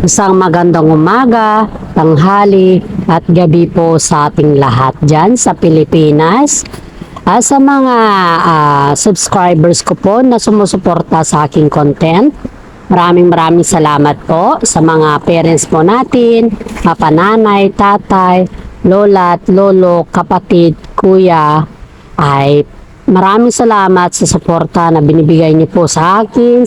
Isang magandang umaga, tanghali at gabi po sa ating lahat dyan sa Pilipinas. Sa mga subscribers ko po na sumusuporta sa aking content, maraming salamat po sa mga parents po natin, papananay, tatay, lola at lolo, kapatid, kuya, ay maraming salamat sa suporta na binibigay niyo po sa aking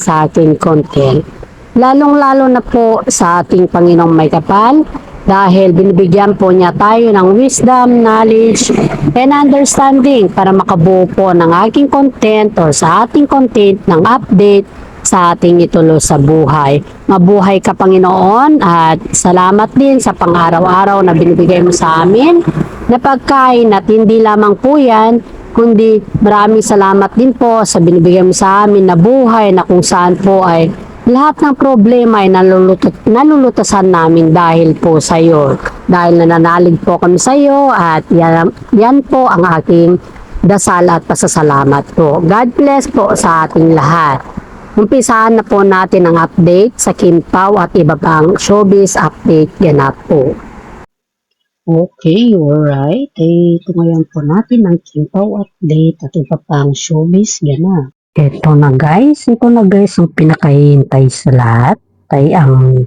content. Lalong-lalo na po sa ating Panginoong may kapal dahil binibigyan po niya tayo ng wisdom, knowledge, and understanding para makabuo po ng aking content or sa ating content ng update sa ating ituloy sa buhay. Mabuhay ka, Panginoon, at salamat din sa pang-araw-araw na binibigay mo sa amin na pagkain at hindi lamang po yan, kundi maraming salamat din po sa binibigay mo sa amin na buhay na kung saan po ay lahat ng problema ay nalulutasan namin dahil po sa iyo. Dahil nananalig po kami sa iyo at yan po ang aking dasal at pasasalamat po. God bless po sa ating lahat. Umpisahan na po natin ang update sa Kim Pao at iba pang showbiz update ganap po. Okay, alright. Ito ngayon po natin ang Kim Pao update at iba pang showbiz ganap. Ito na guys, ang pinakahihintay sa lahat ay ang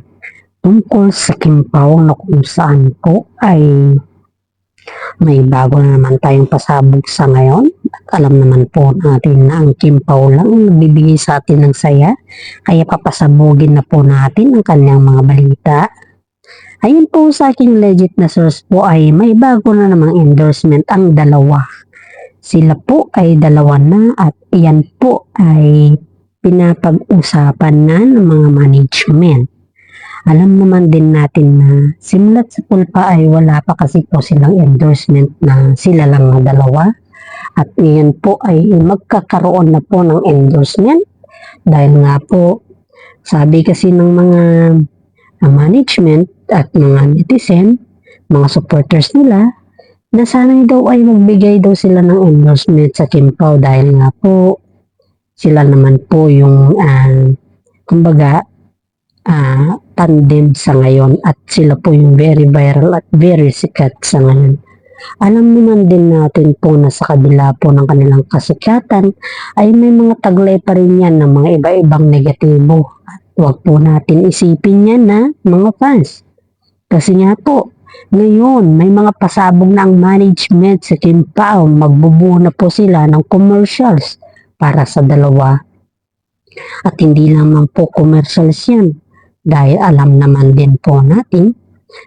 tungkol sa Kim Pao na kung saan po ay may bago na naman tayong pasabog sa ngayon. At alam naman po natin na ang Kim Pao lang ang nagbibigay sa atin ng saya, kaya papasabugin na po natin ang kanyang mga balita. Ayun po sa aking legit na source po ay may bago na namang endorsement ang dalawa. Sila po ay dalawa na at iyan po ay pinapag-usapan na ng mga management. Alam naman din natin na simulat sa pulpa ay wala pa kasi po silang endorsement na sila lang na dalawa. At ngayon po ay magkakaroon na po ng endorsement dahil nga po sabi kasi ng mga management at mga netizen, mga supporters nila, na sana daw ay magbigay daw sila ng endorsement sa Kim Pao dahil nga po sila naman po yung kumbaga tandem sa ngayon at sila po yung very viral at very sikat sa ngayon. Alam naman din natin po na sa kabila po ng kanilang kasikatan ay may mga taglay pa rin yan ng mga iba-ibang negatibo. At huwag po natin isipin yan na mga fans. Kasi nga po, ngayon, may mga pasabog na ang management sa Kim Pao. Magbubuo na po sila ng commercials para sa dalawa. At hindi lamang po commercials yan. Dahil alam naman din po natin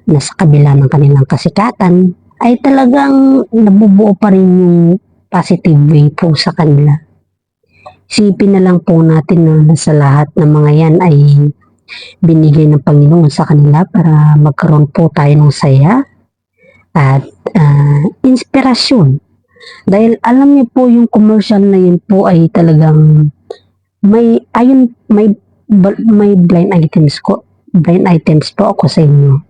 na sa kabila ng kanilang kasikatan ay talagang nabubuo pa rin yung positive way po sa kanila. Isipin na lang po natin na sa lahat ng mga yan ay binigay ng Panginoon sa kanila para magkaroon po tayo ng saya at inspirasyon. Dahil alam niyo po yung commercial na yun po ay talagang may blind items po ako sa inyo.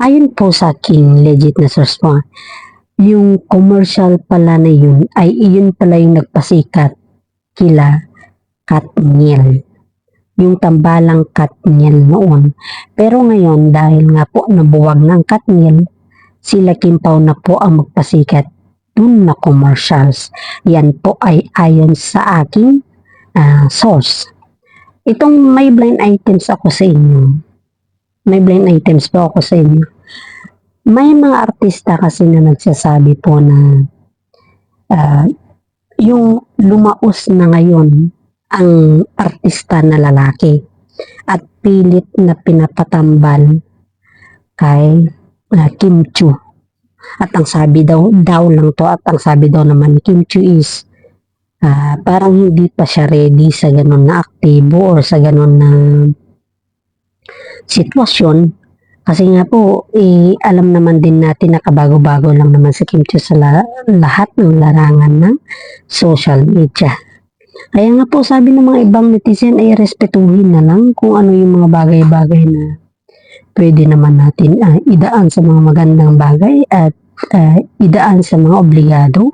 Ayon po sa aking legit na source po, yung commercial pala na yun ay iyon pala yung nagpasikat kila Katniel. Yung tambalang Katniel noon. Pero ngayon, dahil nga po nabuwag ng Katniel, sila Kim Pao na po ang magpasikat dun na commercials. Yan po ay ayon sa aking source. Itong may blind items ako sa inyo. May blind items po ako sa inyo. May mga artista kasi na nagsasabi po na yung lumaos na ngayon ang artista na lalaki at pilit na pinapatambal kay Kim Chiu. At ang sabi daw lang to at ang sabi daw naman ni Kim Chiu is parang hindi pa siya ready sa ganun na aktibo or sa ganun na sitwasyon. Kasi nga po, alam naman din natin na kabago-bago lang naman si Kim Chiu sa lahat ng larangan ng social media. Kaya nga po sabi ng mga ibang netizen ay respetuhin na lang kung ano yung mga bagay-bagay na pwede naman natin idaan sa mga magandang bagay at idaan sa mga obligado.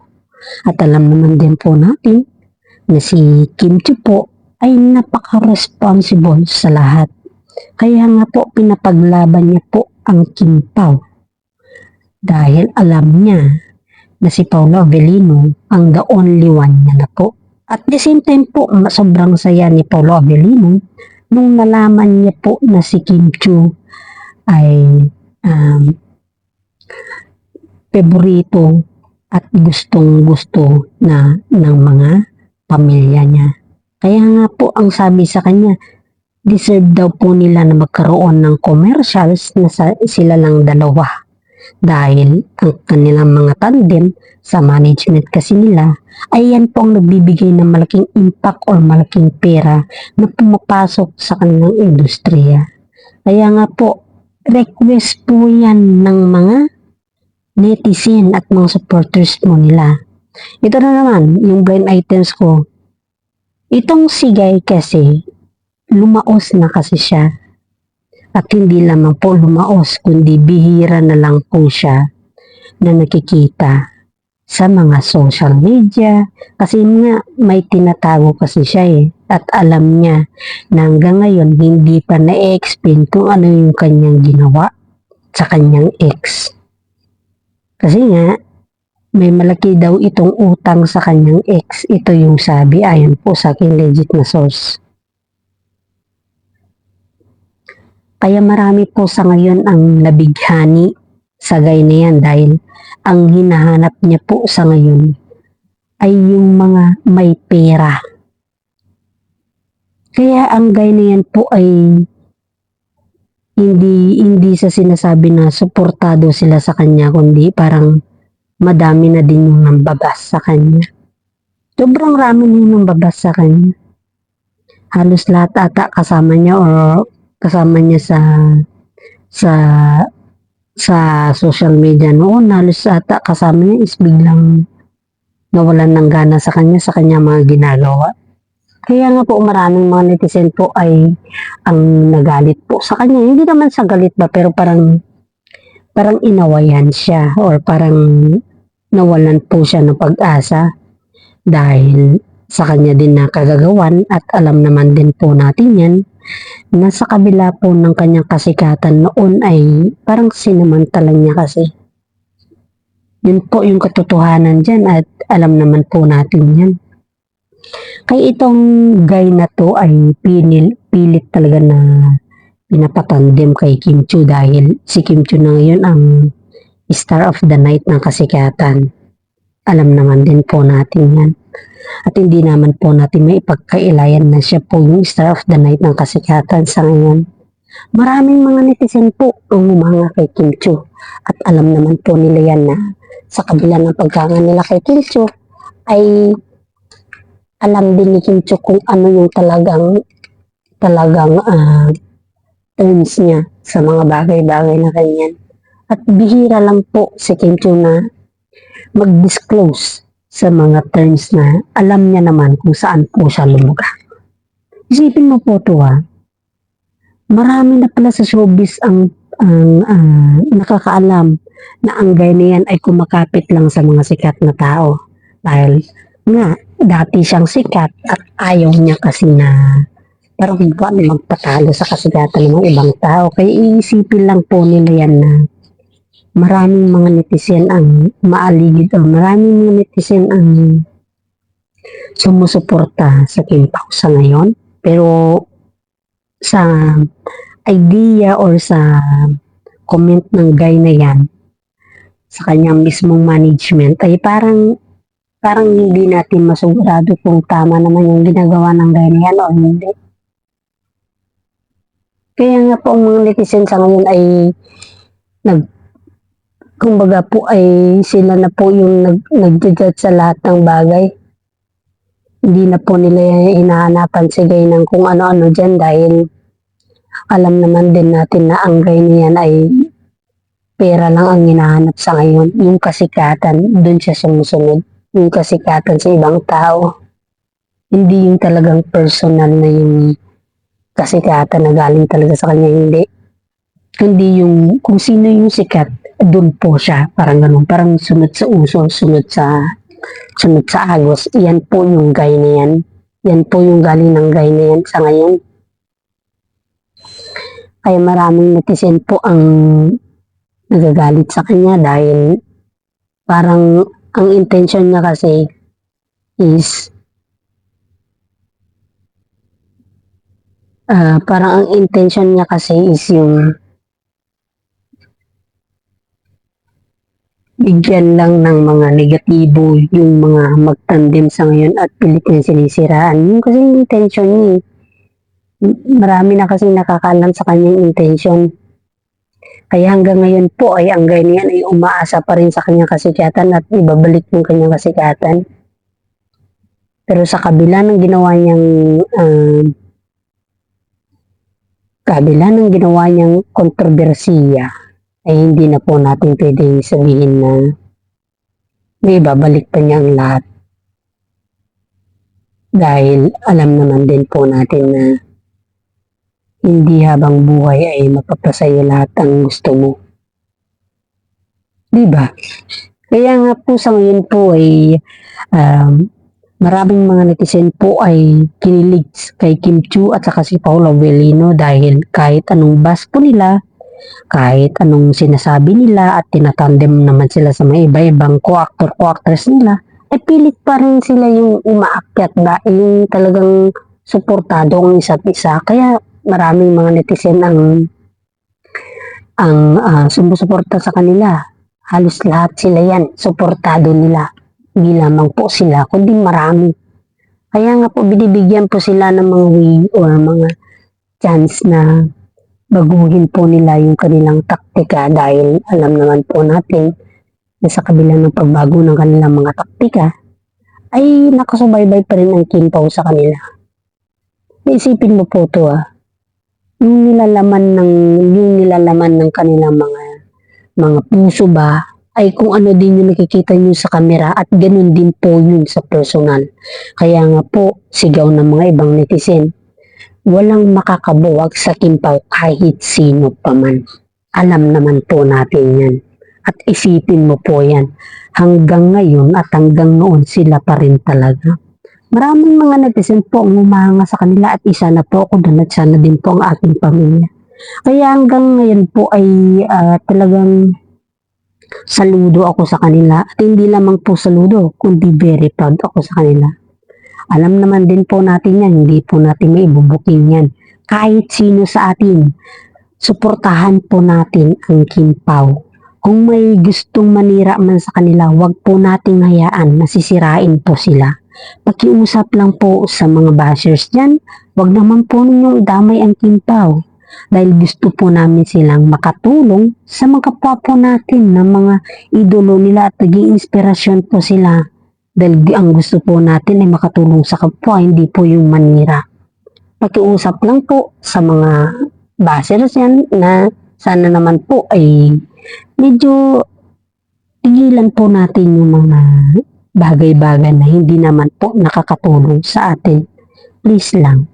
At alam naman din po natin na si Kim Chiu po ay napaka-responsible sa lahat. Kaya nga po pinapaglaban niya po ang Kim Pao dahil alam niya na si Paolo Avellino ang the only one niya na po. At the same time po, sobrang saya ni Paolo Avellino nung nalaman niya po na si Kim Chiu ay paborito at gustong-gusto na ng mga pamilya niya. Kaya nga po ang sabi sa kanya, deserve daw po nila na magkaroon ng commercials na sila lang dalawa. Dahil ang kanilang mga tandem sa management kasi nila ay yan po ang nagbibigay ng malaking impact or malaking pera na pumapasok sa kanilang industriya. Kaya nga po, request po yan ng mga netizen at mga supporters mo nila. Ito na naman, yung blind items ko. Itong si Guy kasi, lumaos na kasi siya. At hindi lamang po lumaos, kundi bihira na lang po siya na nakikita sa mga social media. Kasi nga, may tinatago kasi siya At alam niya na hanggang ngayon, hindi pa na-explain kung ano yung kanyang ginawa sa kanyang ex. Kasi nga, may malaki daw itong utang sa kanyang ex. Ito yung sabi ayon po sa aking legit na source. Kaya marami po sa ngayon ang nabighani sa Guy na yan dahil ang hinahanap niya po sa ngayon ay yung mga may pera. Kaya ang Guy na yan po ay hindi sa sinasabi na suportado sila sa kanya, kundi parang madami na din yung nambabas sa kanya. Sobrang rami na yung nambabas sa kanya. Halos lahat ata kasama niya or kasama niya sa social media noon. Halos ata kasama niya is biglang nawalan ng gana sa kanya mga ginagawa. Kaya nga po maraming mga netizen po ay ang nagalit po sa kanya. Hindi naman sa galit ba, pero parang inawayan siya or parang nawalan po siya ng pag-asa dahil sa kanya din na kagagawan at alam naman din po natin yan na sa kabila po ng kanyang kasikatan noon ay parang sinamantala niya kasi. Yun po yung katotohanan dyan at alam naman po natin yan. Kaya itong Guy na to ay pilit talaga na pinapatandem kay Kim Chiu dahil si Kim Chiu na ngayon ang star of the night ng kasikatan. Alam naman din po natin yan. At hindi naman po natin may ipagkailayan na siya po yung star of the night ng kasikatan sa ngayon. Maraming mga netizen po ang umanga kay Kim Chiu. At alam naman po nila yan na sa kabila ng pagkanga nila kay Kim Chiu ay alam din ni Kim Chiu kung ano yung talagang terms niya sa mga bagay-bagay na ganyan. At bihira lang po si Kim Chiu na mag-disclose sa mga terms na alam niya naman kung saan po siya lumuga. Isipin mo po ito marami na pala sa showbiz ang nakakaalam na ang Guy na yan ay kumakapit lang sa mga sikat na tao. Dahil nga, dati siyang sikat at ayaw niya kasi na parang magpatalo sa kasigatan ng mga ibang tao. Kaya iisipin lang po nila yan na maraming mga netizen ang maaligid o maraming mga netizen ang sumusuporta sa Kim Pao sa ngayon. Pero sa idea or sa comment ng Guy na yan sa kanyang mismong management ay parang hindi natin masigurado kung tama naman yung ginagawa ng Guy na yan o hindi. Kaya nga po ang mga netizen sa ngayon ay kumbaga po ay sila na po yung nag-judge sa lahat ng bagay. Hindi na po nila hinahanapan si Guy ng kung ano-ano dyan dahil alam naman din natin na ang Guy niyan ay pera lang ang hinahanap sa ngayon. Yung kasikatan, doon siya sumusunod. Yung kasikatan sa ibang tao. Hindi yung talagang personal na yung kasikatan na galing talaga sa kanya, hindi. Kundi yung kung sino yung sikat, doon po siya, parang ganun, parang sunod sa uso, sunod sa agos. Yan po yung Guy na yan. Yan po yung galing ng Guy na yan sa ngayon. Kaya maraming netizen po ang nagagalit sa kanya dahil parang ang intention niya kasi is parang ang intention niya kasi is yung bigyan lang ng mga negatibo yung mga magtandem sa ngayon at pilit niya sinisiraan. Yung kasi yung intention niya eh. Marami na kasi nakakaalam sa kanyang intention. Kaya hanggang ngayon po ay ang ganyan ay umaasa pa rin sa kanyang kasikatan at ibabalik yung kanyang kasikatan. Pero sa kabila ng ginawa niyang kontrobersiya ay hindi na po natin pwedeng sabihin na may babalik pa niya ang lahat. Dahil alam naman din po natin na hindi habang buhay ay mapapasaya lahat ang gusto mo. Diba? Kaya nga po sa ngayon po ay maraming mga netizen po ay kinilig kay Kim Chiu at saka si Paolo Avellino dahil kahit anong bas po nila, kahit anong sinasabi nila at tinatandem naman sila sa mga iba-ibang co-actor, co-actress nila, eh pilit pa rin sila yung umaakyat ba, yung talagang suportado ang isa't isa. Kaya maraming mga netizen ang sumusuporta sa kanila. Halos lahat sila yan, suportado nila. Hindi lamang po sila, kundi marami. Kaya nga po binibigyan po sila ng mga way o mga chance na baguhin po nila yung kanilang taktika dahil alam naman po natin na sa kabila ng pagbago ng kanilang mga taktika ay nakasubaybay pa rin ang kimpaw sa kanila. Isipin mo po to yung nilalaman ng kanilang mga puso ba ay kung ano din yung nakikita nyo sa kamera at ganun din po yun sa personal. Kaya nga po, sigaw ng mga ibang netizen, walang makakabuwag sa kimpaw kahit sino pa man. Alam naman po natin yan. At isipin mo po yan, hanggang ngayon at hanggang noon sila pa rin talaga. Maraming mga netizen po ang umahanga sa kanila at isa na po ako doon at sana din po ang aking pamilya. Kaya hanggang ngayon po ay talagang saludo ako sa kanila at hindi lamang po saludo kundi very proud ako sa kanila. Alam naman din po natin yan, hindi po natin may ibubuking yan. Kahit sino sa atin, suportahan po natin ang kimpaw. Kung may gustong manira man sa kanila, wag po nating hayaan, nasisirain po sila. Pakiusap lang po sa mga bashers dyan, wag naman po ninyong idamay ang kimpaw. Dahil gusto po namin silang makatulong sa mga kapwa po natin na mga idolo nila at naging inspirasyon po sila. Dahil ang gusto po natin ay makatulong sa kapwa, hindi po yung manira. Pakiusap lang po sa mga bashers yan na sana naman po ay medyo tigilan po natin yung mga bagay-bagay na hindi naman po nakakatulong sa atin. Please lang.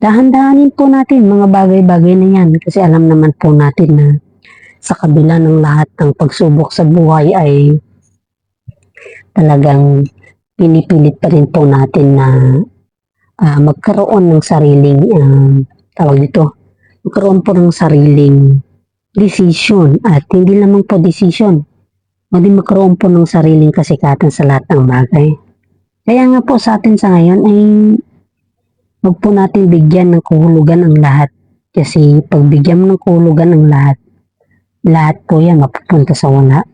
Dahan-dahanin po natin mga bagay-bagay na yan kasi alam naman po natin na sa kabila ng lahat ng pagsubok sa buhay ay talagang pinipilit pa rin po natin na magkaroon ng sariling magkaroon po ng sariling decision at hindi lamang po decision kundi magkaroon po ng sariling kasikatan sa lahat ng bagay. Kaya nga po sa atin sa ngayon ay wag po natin bigyan ng kahulugan ang lahat kasi pag bigyan mo ng kahulugan ang lahat po yan mapupunta sa wala.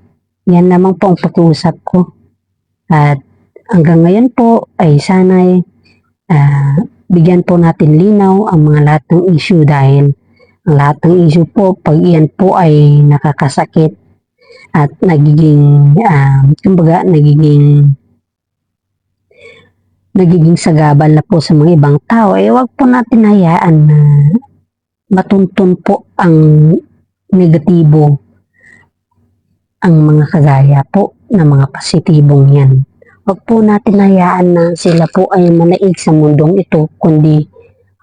Yan lamang po ang pakiusap ko. At hanggang ngayon po ay sana'y bigyan po natin linaw ang mga lahat ng issue dahil ang lahat ng issue po pag iyan po ay nakakasakit at nagiging sagabal na po sa mga ibang tao ay wag po natin hayaan na matuntun po ang negatibo ang mga kagaya po na mga positibong yan. Wag po natin hayaan na sila po ay manaig sa mundong ito, kundi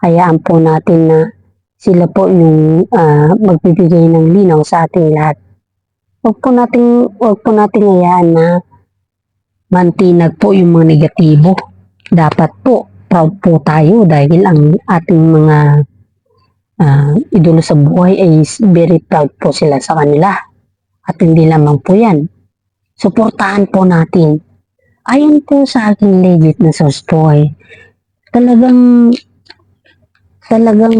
hayaan po natin na sila po yung magbibigay ng linaw sa ating lahat. Wag po natin hayaan na mantinag po yung mga negatibo. Dapat po proud po tayo dahil ang ating mga idolo sa buhay ay very proud po sila sa kanila. At hindi lamang po yan. Suportahan po natin. Ayon po sa aking legit na source po ay talagang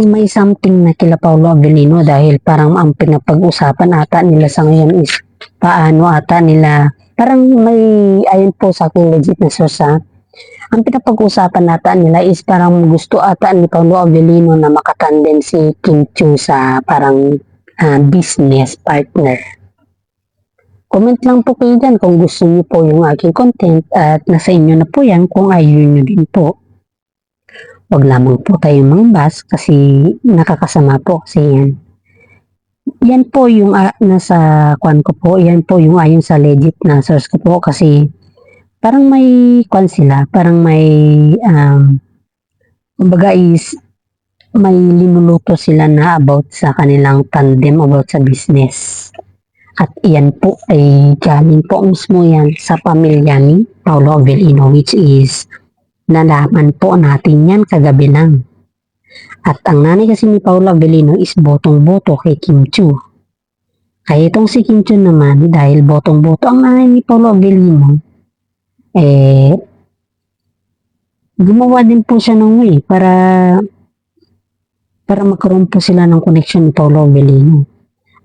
may something na kila Paolo Avellino dahil parang ang pinapag-usapan ata nila sa ngayon is paano ata nila, parang may, ayon po sa aking legit na source ang pinapag-usapan ata nila is parang gusto ata ni Paolo Avellino na makatandem si Kim Chiu sa parang business partner. Comment lang po kayo dyan kung gusto niyo po yung aking content at nasa inyo na po yan kung ayaw nyo din po. Wag lamang po tayong mangbas kasi nakakasama po kasi yan. Yan po yung nasa kwan ko po, yan po yung ayon sa legit na source ko po kasi parang may kwan sila, parang may kumbaga is may linuluto sila na about sa kanilang tandem about sa business. At iyan po ay galing po mismo yan sa pamilya ni Paolo Avellino which is nalaman po natin yan kagabi lang. At ang nanay kasi ni Paolo Avellino is botong-boto kay Kim Chiu. Kaya itong si Kim Chiu naman, dahil botong-boto ang nanay ni Paolo Avellino, gumawa din po siya ng way para magkaroon po sila ng connection ni Paolo Avellino.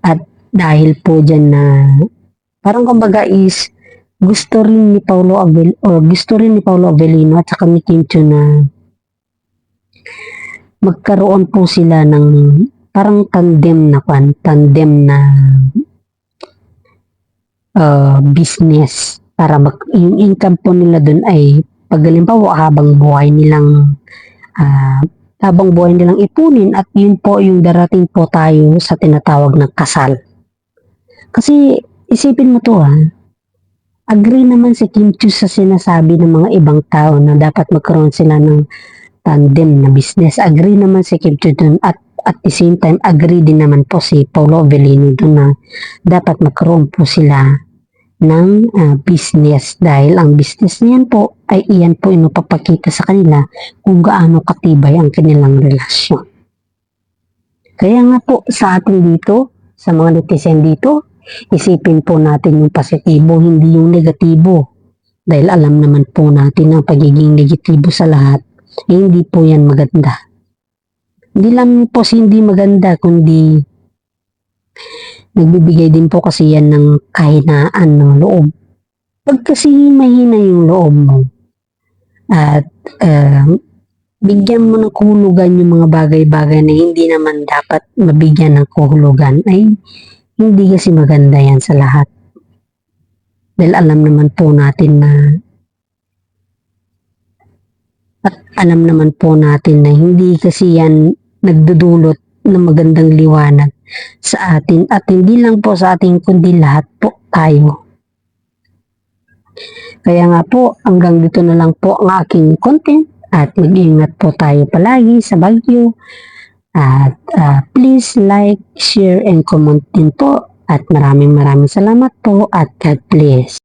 At dahil po dyan na parang kumbaga is gusto rin ni Paolo Avellino at saka ni Kim Chiu na magkaroon po sila ng parang tandem na business para yung income po nila dun ay pag halimbawa habang buhay nilang ipunin at yun po yung darating po tayo sa tinatawag na kasal. Kasi isipin mo to agree naman si Kim Chiu sa sinasabi ng mga ibang tao na dapat magkaroon sila ng tandem na business. Agree naman si Kim Chiu dun at the same time agree din naman po si Paolo Avellino dun na dapat magkaroon po sila ng business dahil ang business niyan po ay iyan po inupapakita sa kanila kung gaano katibay ang kanilang relasyon. Kaya nga po sa atin dito, sa mga netizen dito, isipin po natin yung positibo, hindi yung negatibo. Dahil alam naman po natin na pagiging negatibo sa lahat, hindi po yan maganda. Hindi lang po hindi maganda, kundi nagbibigay din po kasi yan ng kahinaan ng loob. Pag kasi mahina yung loob mo at bigyan mo ng kahulugan yung mga bagay-bagay na hindi naman dapat mabigyan ng kahulugan, ay hindi kasi maganda yan sa lahat. Dahil alam naman po natin na hindi kasi yan nagdudulot ng magandang liwanag sa atin at hindi lang po sa atin kundi lahat po tayo. Kaya nga po hanggang dito na lang po ang aking content at mag-ingat po tayo palagi sa Baguio at please like, share and comment din po at maraming salamat po at God bless.